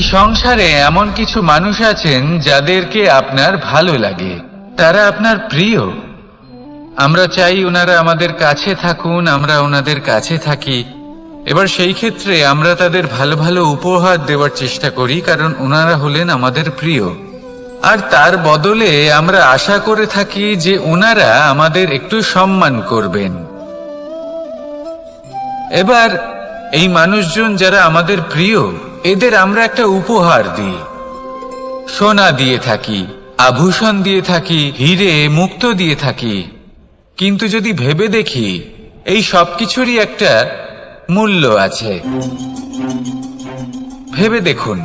সংসারে এমন কিছু মানুষ আছেন যাদেরকে আপনার ভালো লাগে, তারা আপনার প্রিয়। আমরা চাই ওনারা আমাদের কাছে থাকুন, আমরা ওনাদের কাছে থাকি। এবার সেই ক্ষেত্রে আমরা তাদের ভালো ভালো উপহার দেওয়ার চেষ্টা করি, কারণ ওনারা হলেন আমাদের প্রিয়। আর তার বদলে আমরা আশা করে থাকি যে ওনারা আমাদের একটু সম্মান করবেন। এবার এই মানুষজন যারা আমাদের প্রিয়, এদের আমরা একটা উপহার দিই, সোনা দিয়ে থাকি, আভূষণ দিয়ে থাকি, হিরে মুক্তো দিয়ে থাকি। কিন্তু যদি ভেবে দেখি, এই সবকিছুরই একটা মূল্য আছে। ভেবে দেখুন,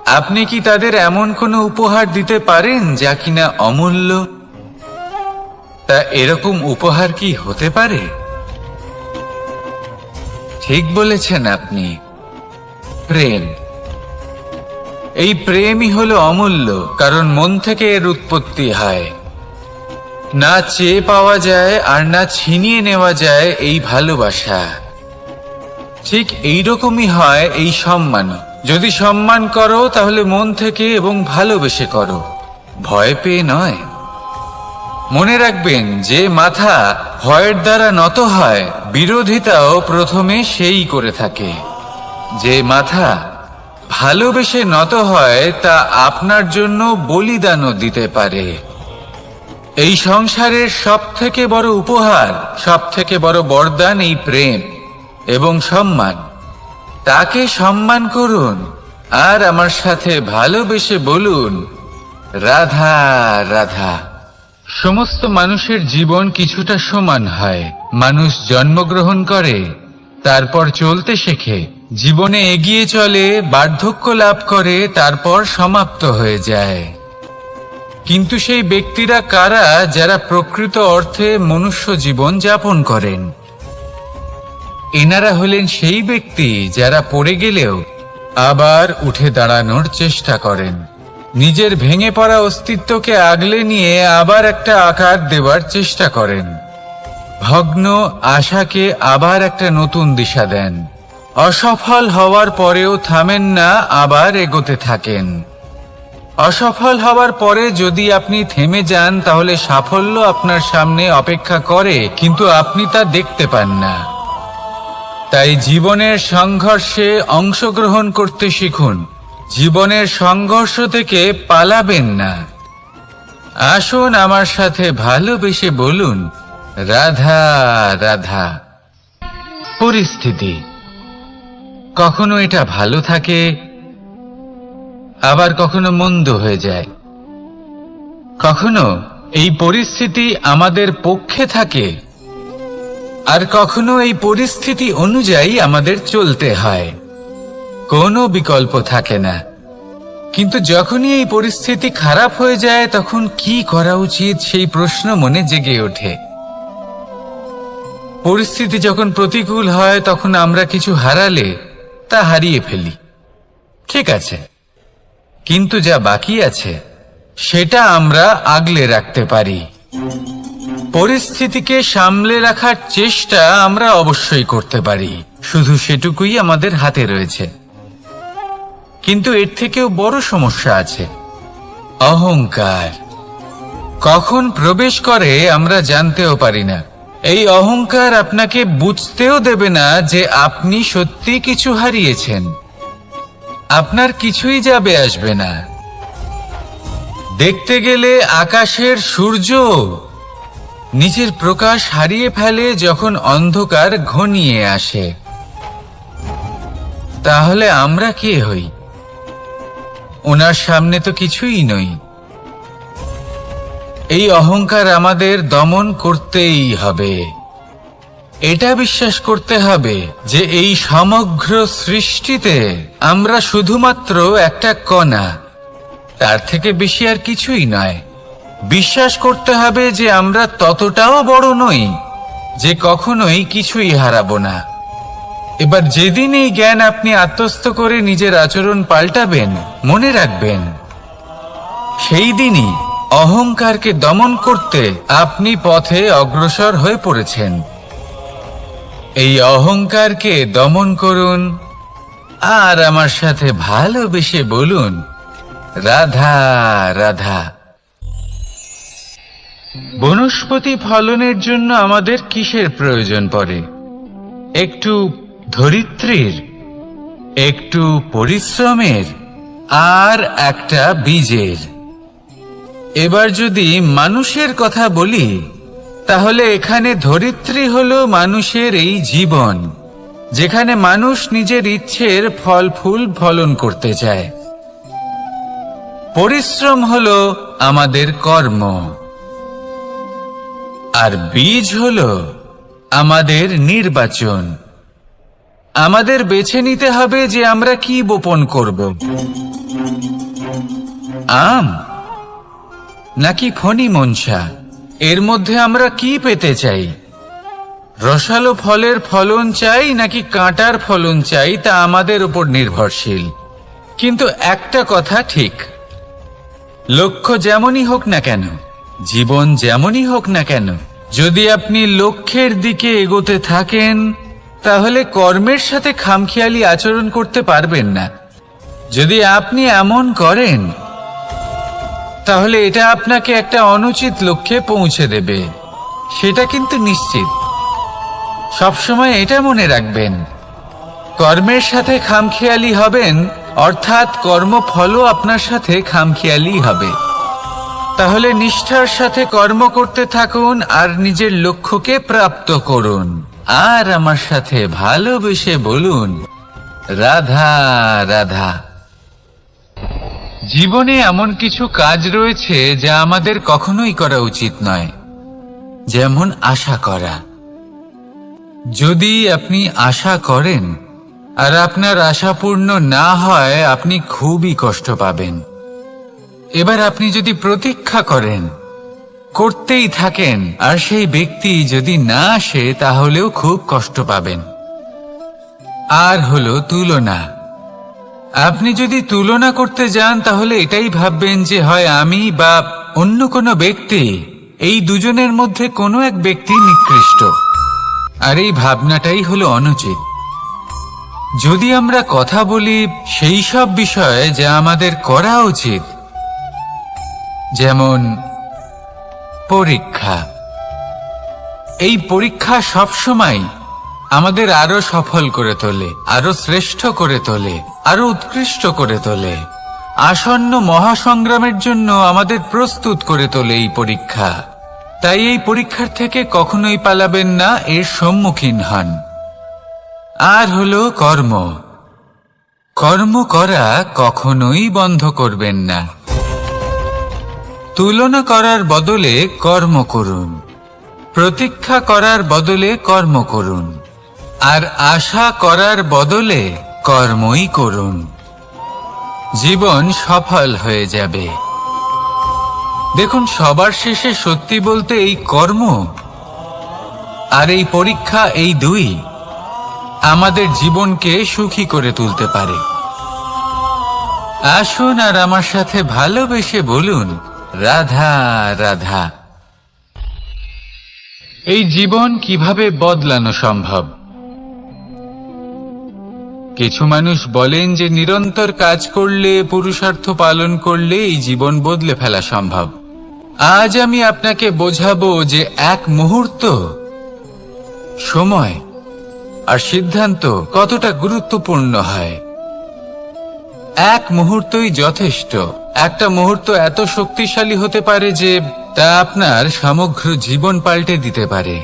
আপনি কি তাদের এমন কোনো উপহার দিতে পারেন যা কিনা অমূল্য? তা এরকম উপহার কি হতে পারে? ঠিক বলেছেন আপনি, প্রেম। এই প্রেমই হলো অমূল্য, কারণ মন থেকে এর উৎপত্তি হয়। না চেয়ে পাওয়া যায় আর না ছিনিয়ে নেওয়া যায় এই ভালোবাসা। ঠিক এইরকমই হয় এই সম্মান। যদি সম্মান করো তাহলে মন থেকে এবং ভালোবেসে করো, ভয় পেয়ে নয়। মনে রাখবেন, যে মাথা ভয়ের দ্বারা নত হয়, বিরোধিতাও প্রথমে সেই করে থাকে। যে মাথা ভালোবেসে নত হয়, তা আপনার জন্য বলিদানও দিতে পারে। এই সংসারের সব থেকে বড় উপহার, সব থেকে বড় বরদান এই প্রেম এবং সম্মান। তাকে সম্মান করুন আর আমার সাথে ভালোবেসে বলুন, রাধা রাধা। সমস্ত মানুষের জীবন কিছুটা সমান হয়। মানুষ জন্মগ্রহণ করে, তারপর চলতে শেখে, জীবনে এগিয়ে চলে, বার্ধক্য লাভ করে, তারপর সমাপ্ত হয়ে যায়। কিন্তু সেই ব্যক্তিরা কারা যারা প্রকৃত অর্থে মনুষ্য জীবন যাপন করেন? এনারা হলেন সেই ব্যক্তি যারা পড়ে গেলেও আবার উঠে দাঁড়ানোর চেষ্টা করেন, নিজের ভেঙে পড়া অস্তিত্বকে আগলে নিয়ে আবার একটা আকার দেওয়ার চেষ্টা করেন, ভগ্ন আশাকে আবার একটা নতুন দিশা দেন। অসফল হওয়ার পরেও থামেন না, আবার এগোতে থাকেন। অসফল হওয়ার পরে যদি আপনি থেমে যান, তাহলে সাফল্য আপনার সামনে অপেক্ষা করে, কিন্তু আপনি তা দেখতে পান না। তাই জীবনের সংঘর্ষে অংশগ্রহণ করতে শিখুন। জীবনের সংঘর্ষ থেকে পালাবেন না। আসুন আমার সাথে ভালোবেসে বলুন, রাধা রাধা। পরিস্থিতি কখনো এটা ভালো থাকে, আবার কখনো মন্দ হয়ে যায়। কখনো এই পরিস্থিতি আমাদের পক্ষে থাকে, আর কখনো এই পরিস্থিতি অনুযায়ী আমাদের চলতে হয়। কোনো বিকল্প থাকে না। কিন্তু যখনই এই পরিস্থিতি খারাপ হয়ে যায়, তখন কি করা উচিত সেই প্রশ্ন মনে জেগে ওঠে। পরিস্থিতি যখন প্রতিকূল হয়, তখন আমরা কিছু হারালে তা হারিয়ে ফেলি, ঠিক আছে, কিন্তু যা বাকি আছে সেটা আমরা আগলে রাখতে পারি। পরিস্থিতিকে সামলে রাখার চেষ্টা আমরা অবশ্যই করতে পারি, শুধু সেটুকুই আমাদের হাতে রয়েছে। কিন্তু এর থেকেও বড় সমস্যা আছে, অহংকার। কখন প্রবেশ করে আমরা জানতেও পারি না। এই অহংকার আপনাকে বুঝতেও দেবে না যে আপনি সত্যি কিছু হারিয়েছেন। আপনার কিছুই যাবে আসবে না। দেখতে গেলে আকাশের সূর্য নিজের প্রকাশ হারিয়ে ফেলে যখন অন্ধকার ঘনিয়ে আসে। তাহলে আমরা কে হই? ওনার সামনে তো কিছুই নই। এই অহংকার আমাদের দমন করতেই হবে। এটা বিশ্বাস করতে হবে যে এই সমগ্র সৃষ্টিতে আমরা শুধুমাত্র একটা কণা, তার থেকে বেশি আর কিছুই নয়। বিশ্বাস করতে হবে যে আমরা ততটাও বড় নই যে কখনোই কিছুই হারাবো না। এবার যেদিন এই জ্ঞান আপনি আত্মস্থ করে নিজের আচরণ পাল্টাবেন, মনে রাখবেন সেই দিনই অহংকারকে দমন করতে আপনি পথে অগ্রসর হয়ে পড়েছেন। এই অহংকারকে দমন করুন, আর আমার সাথে ভালোবেসে বলুন, রাধা রাধা। বনস্পতি ফলনের জন্য আমাদের কিসের প্রয়োজন পড়ে? একটু ধরিত্রীর, একটু পরিশ্রমের, আর একটা বীজের। এবার যদি মানুষের কথা বলি, তাহলে এখানে ধরিত্রী হলো মানুষের এই জীবন, যেখানে মানুষ নিজের ইচ্ছের ফল ফুল ফলন করতে চায়। পরিশ্রম হলো আমাদের কর্ম, আর বীজ হলো আমাদের নির্বাচন। আমাদের বেছে নিতে হবে যে আমরা কি বপন করব, আম নাকি ফণি মনসা। এর মধ্যে আমরা কি পেতে চাই? রসালো ফলের ফলন চাই নাকি কাঁটার ফলন চাই, তা আমাদের উপর নির্ভরশীল। কিন্তু একটা কথা ঠিক, লক্ষ্য যেমনই হোক না কেন, জীবন যেমনই হোক না কেন, যদি আপনি লক্ষ্যের দিকে এগোতে থাকেন, তাহলে কর্মের সাথে খামখেয়ালি আচরণ করতে পারবেন না। যদি আপনি এমন করেন, তাহলে এটা আপনাকে একটা অনুচিত লক্ষ্যে পৌঁছে দেবে, সেটা কিন্তু নিশ্চিত। সবসময় এটা মনে রাখবেন, কর্মের সাথে খামখেয়ালি হবেন, অর্থাৎ কর্মফলও আপনার সাথে খামখেয়ালি হবে। তাহলে নিষ্ঠার সাথে কর্ম করতে থাকুন আর নিজের লক্ষ্যকে প্রাপ্ত করুন। আর আমার সাথে ভালোবেসে বলুন, রাধা রাধা। জীবনে এমন কিছু কাজ রয়েছে যা আমাদের কখনোই করা উচিত নয়, যেমন আশা করা। যদি আপনি আশা করেন আর আপনার আশা পূর্ণ না হয়, আপনি খুবই কষ্ট পাবেন। এবার আপনি যদি প্রতীক্ষা করেন, করতেই থাকেন, আর সেই ব্যক্তি যদি না আসে, তাহলেও খুব কষ্ট পাবেন। আর হলো তুলনা। আপনি যদি তুলনা করতে যান, তাহলে এটাই ভাববেন যে হয় আমি বা অন্য কোনো ব্যক্তি, এই দুজনের মধ্যে কোনো এক ব্যক্তি নিকৃষ্ট। আর এই ভাবনাটাই হলো অনুচিত। যদি আমরা কথা বলি সেই সব বিষয়ে যা আমাদের করা উচিত, যেমন পরীক্ষা, এই পরীক্ষা সবসময় আমাদের আরো সফল করে তোলে, আরো শ্রেষ্ঠ করে তোলে, আরো উৎকৃষ্ট করে তোলে। আসন্ন মহাসংগ্রামের জন্য আমাদের প্রস্তুত করে তোলে এই পরীক্ষা। তাই এই পরীক্ষার থেকে কখনোই পালাবেন না, এর সম্মুখীন হন। আর হলো কর্ম। কর্ম করা কখনোই বন্ধ করবেন না। তুলনা করার বদলে কর্ম করুন, প্রতীক্ষা করার বদলে কর্ম করুন, আর আশা করার বদলে কর্মই করুন। জীবন সফল হয়ে যাবে। দেখুন, সবার শেষে সত্যি বলতে এই কর্ম আর এই পরীক্ষা, এই দুই আমাদের জীবনকে সুখী করে তুলতে পারে। আসুন আর আমার সাথে ভালোবেসে বলুন, রাধা রাধা। এই জীবন কিভাবে বদলানো সম্ভব? কিছু মানুষ বলেন যে নিরন্তর কাজ করলে, পুরুষার্থ পালন করলে এই জীবন বদলে ফেলা সম্ভব। আজ আমি আপনাকে বোঝাবো যে এক মুহূর্ত, সময় আর সিদ্ধান্ত কতটা গুরুত্বপূর্ণ হয়। এক মুহূর্তই যথেষ্ট। একটা মুহূর্ত এত শক্তিশালী হতে পারে যে তা আপনার সমগ্র জীবন পাল্টে দিতে পারে।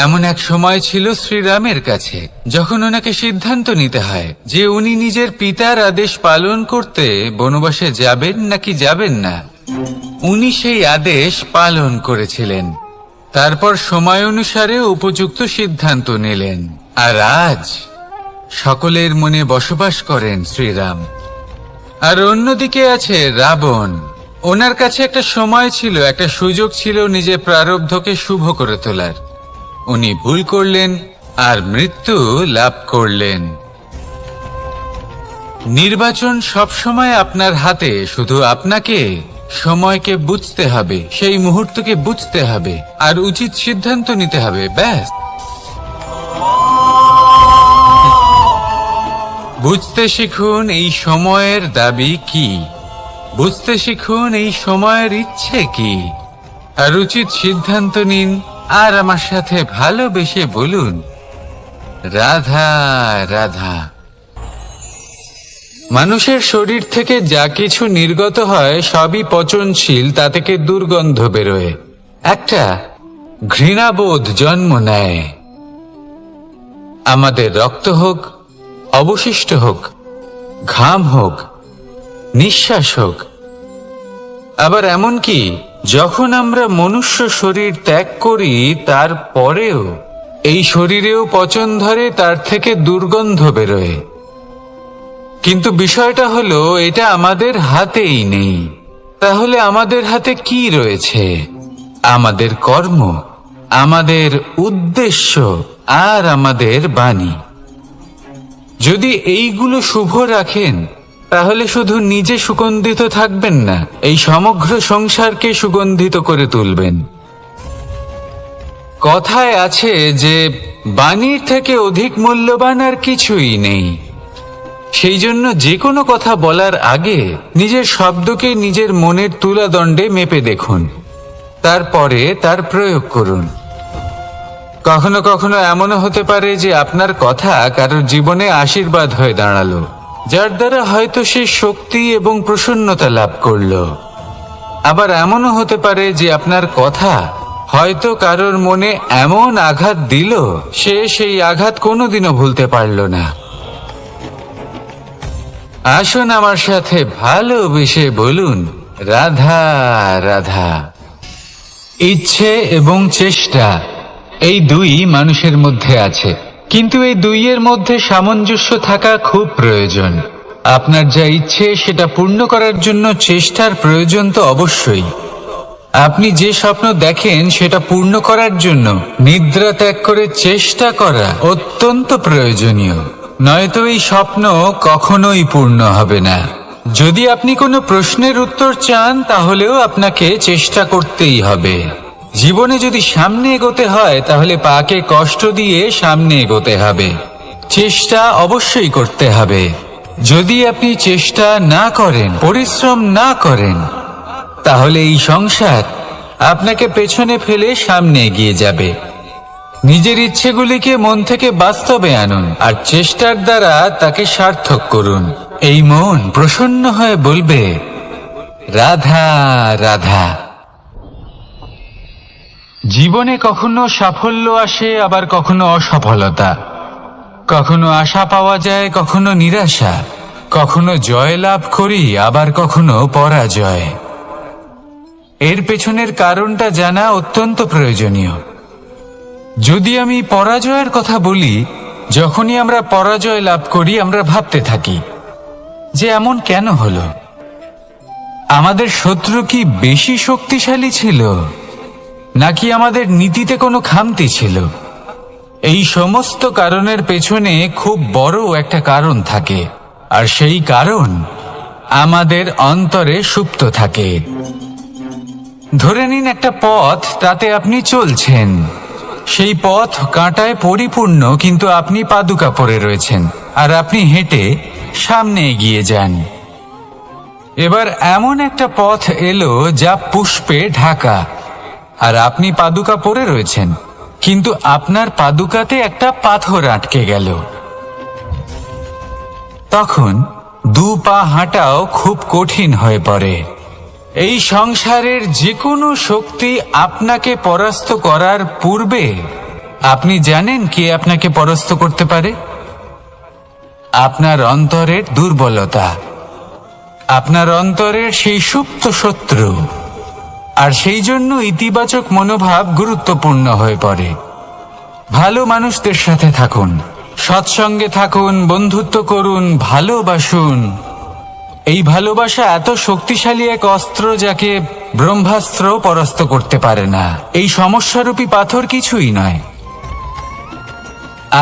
এমন এক সময় ছিল শ্রীরামের কাছে, যখন ওনাকে সিদ্ধান্ত নিতে হয় যে উনি নিজের পিতার আদেশ পালন করতে বনবাসে যাবেন নাকি যাবেন না। উনি সেই আদেশ পালন করেছিলেন, তারপর সময় অনুসারে উপযুক্ত সিদ্ধান্ত নিলেন। আর আজ সকলের মনে বসবাস করেন শ্রীরাম। আর অন্যদিকে আছে রাবণ। ওনার কাছে একটা সময় ছিল, একটা সুযোগ ছিল নিজের প্রারব্ধকে শুভ করে তোলার। উনি ভুল করলেন আর মৃত্যু লাভ করলেন। নির্বাচন সবসময় আপনার হাতে, শুধু আপনাকে সময়কে বুঝতে হবে, সেই মুহূর্তকে বুঝতে হবে আর উচিত সিদ্ধান্ত নিতে হবে, ব্যাস। বুঝতে শিখুন এই সময়ের দাবি কি, বুঝতে শিখুন এই সময়ের ইচ্ছে কি, আর উচিত সিদ্ধান্ত নিন। আর আমার সাথে ভালোবেসে বলুন, রাধা রাধা। মানুষের শরীর থেকে যা কিছু নির্গত হয় সবই পচনশীল, তা থেকে দুর্গন্ধ বেরোয়, একটা ঘৃণাবোধ জন্ম নেয়। আমাদের রক্ত হোক, অবশিষ্ট হোক, ঘাম হোক, নিঃশ্বাস হোক, আবার এমনকি যখন আমরা মনুষ্য শরীর ত্যাগ করি তারপরেও এই শরীরেও পচন ধরে, তার থেকে দুর্গন্ধ বেরোয়। কিন্তু বিষয়টা হলো এটা আমাদের হাতেই নেই। তাহলে আমাদের হাতে কি রয়েছে? আমাদের কর্ম, আমাদের উদ্দেশ্য আর আমাদের বাণী। যদি এইগুলো শুভ রাখেন তাহলে শুধু নিজে সুগন্ধিত থাকবেন না, এই সমগ্র সংসারকে সুগন্ধিত করে তুলবেন। কথায় আছে যে বাণীর থেকে অধিক মূল্যবান আর কিছুই নেই। সেই জন্য যে কোনো কথা বলার আগে নিজের শব্দকে নিজের মনের তুলাদণ্ডে মেপে দেখুন, তারপরে তার প্রয়োগ করুন। কখনো কখনো এমনও হতে পারে যে আপনার কথা কারোর জীবনে আশীর্বাদ হয়ে দাঁড়ালো, যার দ্বারা হয়তো সে শক্তি এবং প্রসন্নতা লাভ করলো। আবার এমনও হতে পারে যে আপনার কথা হয়তো কারোর মনে এমন আঘাত দিল, সে সেই আঘাত কোনোদিনও ভুলতে পারল না। আসুন আমার সাথে ভালোবেসে বলুন, রাধা রাধা। ইচ্ছে এবং চেষ্টা, এই দুই মানুষের মধ্যে আছে, কিন্তু এই দুইয়ের মধ্যে সামঞ্জস্য থাকা খুব প্রয়োজন। আপনার যা ইচ্ছে সেটা পূর্ণ করার জন্য চেষ্টার প্রয়োজন তো অবশ্যই। আপনি যে স্বপ্ন দেখেন সেটা পূর্ণ করার জন্য নিদ্রা ত্যাগ করে চেষ্টা করা অত্যন্ত প্রয়োজনীয়, নয়তো এই স্বপ্ন কখনোই পূর্ণ হবে না। যদি আপনি কোনো প্রশ্নের উত্তর চান তাহলেও আপনাকে চেষ্টা করতেই হবে। জীবনে যদি সামনে এগোতে হয় তাহলে পাকে কষ্ট দিয়ে সামনে এগোতে হবে, চেষ্টা অবশ্যই করতে হবে। যদি আপনি চেষ্টা না করেন, পরিশ্রম না করেন, তাহলে এই সংসার আপনাকে পেছনে ফেলে সামনে এগিয়ে যাবে। নিজের ইচ্ছেগুলিকে মন থেকে বাস্তবে আনুন আর চেষ্টার দ্বারা তাকে সার্থক করুন। এই মন প্রসন্ন হয়ে বলবে, রাধা রাধা। জীবনে কখনো সাফল্য আসে, আবার কখনো অসফলতা, কখনো আশা পাওয়া যায়, কখনো নিরাশা, কখনো জয় লাভ করি, আবার কখনো পরাজয়। এর পেছনের কারণটা জানা অত্যন্ত প্রয়োজনীয়। যদি আমি পরাজয়ের কথা বলি, যখনই আমরা পরাজয় লাভ করি আমরা ভাবতে থাকি যে এমন কেন হলো? আমাদের শত্রু কি বেশি শক্তিশালী ছিল, নাকি আমাদের নীতিতে কোনো খামতি ছিল? এই সমস্ত কারণের পেছনে খুব বড় একটা কারণ থাকে, আর সেই কারণ আমাদের অন্তরে সুপ্ত থাকে। ধরে নিন একটা পথ, তাতে আপনি চলছেন, সেই পথ কাঁটায় পরিপূর্ণ, কিন্তু আপনি পাদুকা পরে রয়েছেন আর আপনি হেঁটে সামনে এগিয়ে যান। এবার এমন একটা পথ এলো যা পুষ্পে ঢাকা, আর আপনি পাদুকা পরে রয়েছেন, কিন্তু আপনার পাদুকাতে একটা পাথর আটকে গেল। তখন দু পা হাঁটাও খুব কঠিন হয়ে পড়ে। এই সংসারের যে কোনো শক্তি আপনাকে পরাস্ত করার পূর্বে আপনি জানেন কে আপনাকে পরাস্ত করতে পারে? আপনার অন্তরের দুর্বলতা, আপনার অন্তরের সেই সুপ্ত শত্রু। আর সেই জন্য ইতিবাচক মনোভাব গুরুত্বপূর্ণ হয়ে পড়ে। ভালো মানুষদের সাথে থাকুন, সৎসঙ্গে থাকুন, বন্ধুত্ব করুন, ভালোবাসুন। এই ভালোবাসা এত শক্তিশালী এক অস্ত্র যাকে ব্রহ্মাস্ত্র পরাস্ত করতে পারে না। এই সমস্যারূপী পাথর কিছুই নয়।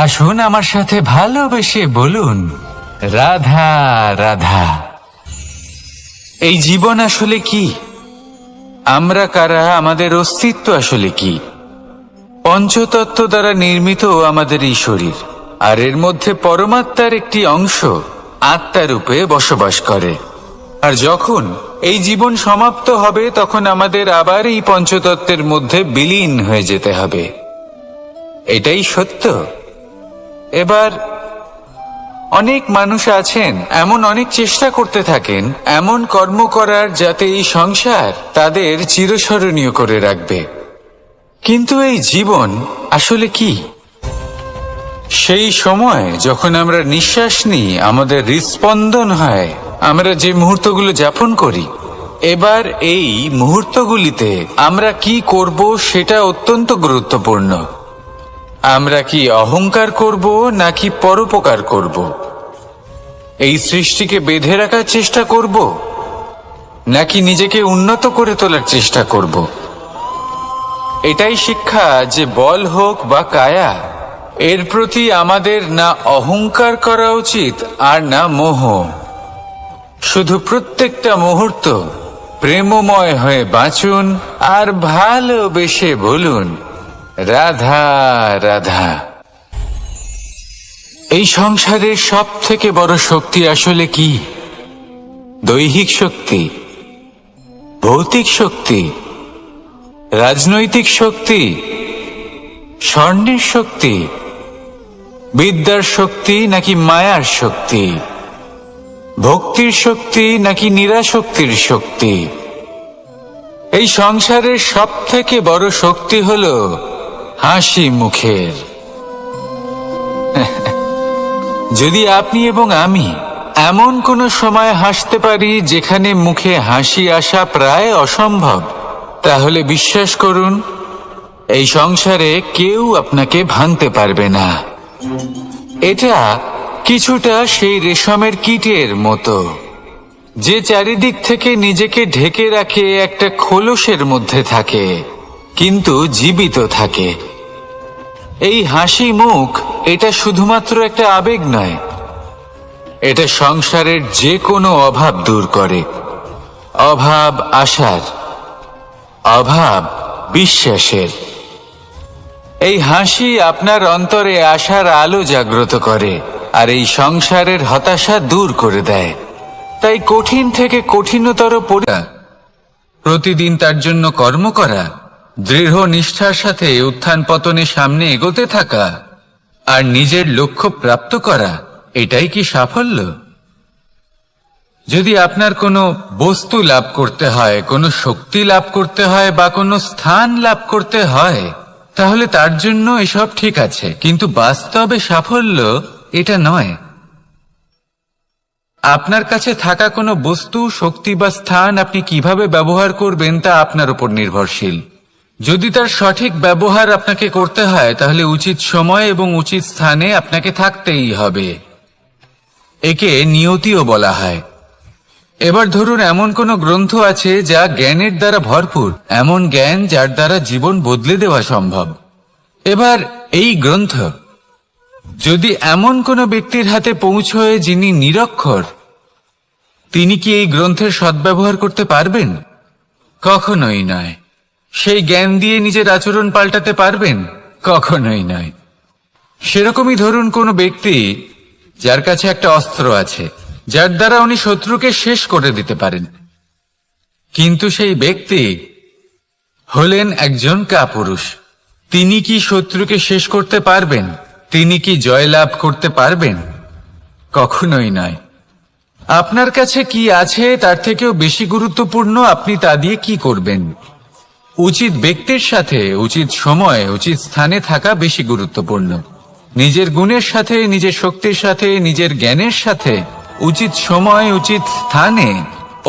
আসুন আমার সাথে ভালোবেসে বলুন, রাধা রাধা। এই জীবন আসলে কি? আমরা কারা? আমাদের অস্তিত্ব আসলে কি? পঞ্চতত্ত্ব দ্বারা নির্মিত আমাদের এই শরীর। আর এর মধ্যে পরমাত্মার একটি অংশ আত্মারূপে বসবাস করে। আর যখন এই জীবন সমাপ্ত হবে তখন আমাদের আবার এই পঞ্চতত্ত্বের মধ্যে বিলীন হয়ে যেতে হবে। এটাই সত্য। এবার অনেক মানুষ আছেন এমন অনেক চেষ্টা করতে থাকেন এমন কর্ম করার যাতে এই সংসার তাদের চিরস্মরণীয় করে রাখবে। কিন্তু এই জীবন আসলে কি? সেই সময় যখন আমরা নিঃশ্বাস নিই, আমাদের হৃৎস্পন্দন হয়, আমরা যে মুহূর্তগুলো যাপন করি, এবার এই মুহূর্তগুলিতে আমরা কি করব সেটা অত্যন্ত গুরুত্বপূর্ণ। আমরা কি অহংকার করব নাকি পরোপকার করব? এই সৃষ্টিকে বেঁধে রাখার চেষ্টা করব নাকি নিজেকে উন্নত করে তোলার চেষ্টা করব? এটাই শিক্ষা যে বল হোক বা কায়া, এর প্রতি আমাদের না অহংকার করা উচিত আর না মোহ। শুধু প্রত্যেকটা মুহূর্ত প্রেমময় হয়ে বাঁচুন আর ভালোবেসে বলুন রাধা রাধা। এই সংসারের সব থেকে বড় শক্তি আসলে কি? দৈহিক শক্তি, ভৌতিক শক্তি, রাজনৈতিক শক্তি, স্বর্ণের শক্তি, বিদ্যার শক্তি নাকি মায়ার শক্তি, ভক্তির শক্তি নাকি নিরাশক্তির শক্তি? এই সংসারের সব থেকে বড় শক্তি হলো হাসি মুখের। যদি আপনি এবং আমি এমন কোন সময় হাসতে পারি যেখানে মুখে হাসি আসা প্রায় অসম্ভব, তাহলে বিশ্বাস করুন এই সংসারে কেউ আপনাকে ভাঙতে পারবে না। এটা কিছুটা সেই রেশমের কীটের মতো যে চারিদিক থেকে নিজেকে ঢেকে রাখে একটা খোলসের মধ্যে থাকে কিন্তু জীবিত থাকে। এই হাসি মুখ এটা শুধুমাত্র একটা আবেগ নয়, এটা সংসারের যে কোনো অভাব দূর করে। অভাব আশার, অভাব বিশ্বাসের। এই হাসি আপনার অন্তরে আশার আলো জাগ্রত করে আর এই সংসারের হতাশা দূর করে দেয়। তাই কঠিন থেকে কঠিনতর প্রতিদিন তার জন্য কর্ম করা, দৃঢ় নিষ্ঠার সাথে উত্থান পতনে সামনে এগোতে থাকা আর নিজের লক্ষ্য প্রাপ্ত করা, এটাই কি সাফল্য? যদি আপনার কোনো বস্তু লাভ করতে হয়, কোনো শক্তি লাভ করতে হয় বা কোনো স্থান লাভ করতে হয়, তাহলে তার জন্য এসব ঠিক আছে, কিন্তু বাস্তবে সাফল্য এটা নয়। আপনার কাছে থাকা কোনো বস্তু, শক্তি বা স্থান আপনি কিভাবে ব্যবহার করবেন তা আপনার উপর নির্ভরশীল। যদি তার সঠিক ব্যবহার আপনাকে করতে হয় তাহলে উচিত সময় এবং উচিত স্থানে আপনাকে থাকতেই হবে। একে নিয়তিও বলা হয়। এবার ধরুন এমন কোন গ্রন্থ আছে যা জ্ঞানের দ্বারা ভরপুর, এমন জ্ঞান যার দ্বারা জীবন বদলে দেওয়া সম্ভব। এবার এই গ্রন্থ যদি এমন কোন ব্যক্তির হাতে পৌঁছয় যিনি নিরক্ষর, তিনি কি এই গ্রন্থের সদ্ব্যবহার করতে পারবেন? কখনোই নয়। সেই জ্ঞান দিয়ে নিজের আচরণ পাল্টাতে পারবেন? কখনোই নয়। সেরকমই ধরুন কোন ব্যক্তি যার কাছে একটা অস্ত্র আছে যার দ্বারা উনি শত্রুকে শেষ করে দিতে পারেন, কিন্তু সেই ব্যক্তি হলেন একজন কাপুরুষ। তিনি কি শত্রুকে শেষ করতে পারবেন? তিনি কি জয়লাভ করতে পারবেন? কখনোই নয়। আপনার কাছে কি আছে তার থেকেও বেশি গুরুত্বপূর্ণ আপনি তা দিয়ে কি করবেন। উচিত ব্যক্তির সাথে উচিত সময় উচিত স্থানে থাকা বেশি গুরুত্বপূর্ণ। নিজের গুণের সাথে, নিজের শক্তির সাথে, নিজের জ্ঞানের সাথে উচিত সময় উচিত স্থানে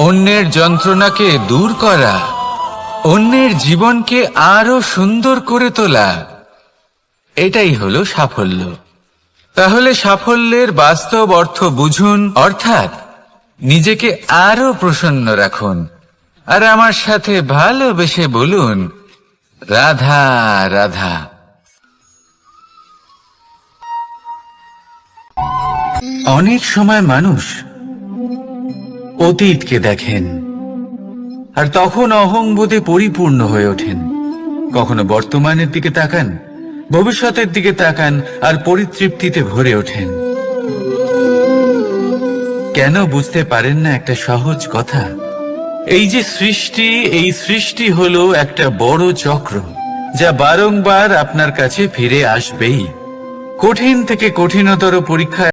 অন্যের যন্ত্রণাকে দূর করা, অন্যের জীবনকে আরো সুন্দর করে তোলা, এটাই হলো সাফল্য। তাহলে সাফল্যের বাস্তব অর্থ বুঝুন, অর্থাৎ নিজেকে আরো প্রসন্ন রাখুন আর আমার সাথে ভালোবেসে বলুন রাধা রাধা। অনেক সময় মানুষ অতীতকে দেখেন আর তখন অহংবোধে পরিপূর্ণ হয়ে ওঠেন। কখনো বর্তমানের দিকে তাকান ভবিষ্যতের দিকে তাকান আর পরিতৃপ্তিতে ভরে ওঠেন। কেন বুঝতে পারেন না একটা সহজ কথা? এই যে সৃষ্টি, এই সৃষ্টি হলো একটা বড় চক্র, যা বারংবার আপনার কাছে ফিরে আসবেই। কঠিন থেকে কঠিনতর পরীক্ষা